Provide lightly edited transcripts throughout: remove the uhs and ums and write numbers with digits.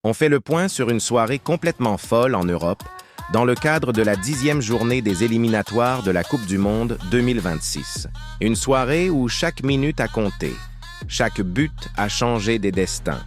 On fait le point sur une soirée complètement folle en Europe, dans le cadre de la 10e journée des éliminatoires de la Coupe du Monde 2026. Une soirée où chaque minute a compté, chaque but a changé des destins,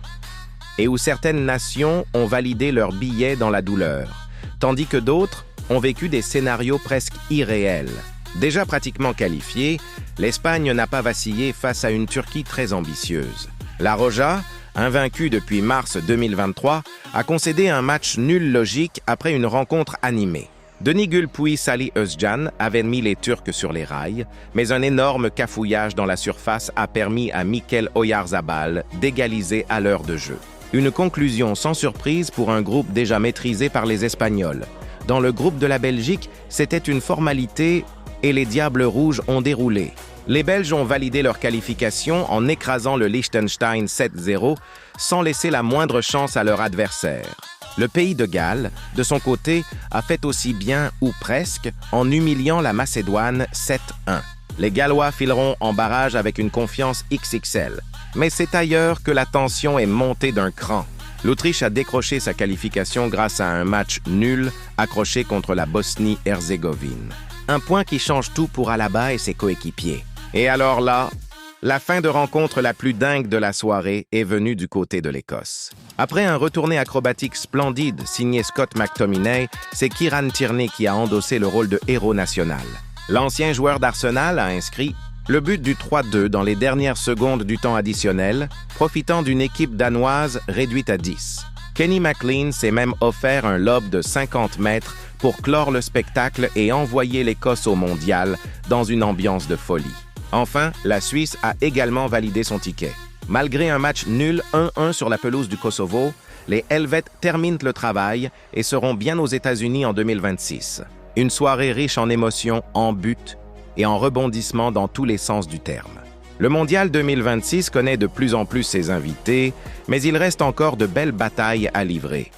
et où certaines nations ont validé leur billet dans la douleur, tandis que d'autres ont vécu des scénarios presque irréels. Déjà pratiquement qualifiée, l'Espagne n'a pas vacillé face à une Turquie très ambitieuse. La Roja, invaincue depuis mars 2023, a concédé un match nul logique après une rencontre animée. Denis Gülpuy Salih Özcan avait mis les Turcs sur les rails, mais un énorme cafouillage dans la surface a permis à Mikel Oyarzabal d'égaliser à l'heure de jeu. Une conclusion sans surprise pour un groupe déjà maîtrisé par les Espagnols. Dans le groupe de la Belgique, c'était une formalité et les Diables Rouges ont déroulé. Les Belges ont validé leur qualification en écrasant le Liechtenstein 7-0 sans laisser la moindre chance à leur adversaire. Le pays de Galles, de son côté, a fait aussi bien, ou presque, en humiliant la Macédoine 7-1. Les Gallois fileront en barrage avec une confiance XXL. Mais c'est ailleurs que la tension est montée d'un cran. L'Autriche a décroché sa qualification grâce à un match nul accroché contre la Bosnie-Herzégovine. Un point qui change tout pour Alaba et ses coéquipiers. Et alors là, la fin de rencontre la plus dingue de la soirée est venue du côté de l'Écosse. Après un retourné acrobatique splendide signé Scott McTominay, c'est Kieran Tierney qui a endossé le rôle de héros national. L'ancien joueur d'Arsenal a inscrit le but du 3-2 dans les dernières secondes du temps additionnel, profitant d'une équipe danoise réduite à 10. Kenny McLean s'est même offert un lob de 50 mètres pour clore le spectacle et envoyer l'Écosse au mondial dans une ambiance de folie. Enfin, la Suisse a également validé son ticket. Malgré un match nul 1-1 sur la pelouse du Kosovo, les Helvètes terminent le travail et seront bien aux États-Unis en 2026. Une soirée riche en émotions, en buts et en rebondissements dans tous les sens du terme. Le Mondial 2026 connaît de plus en plus ses invités, mais il reste encore de belles batailles à livrer.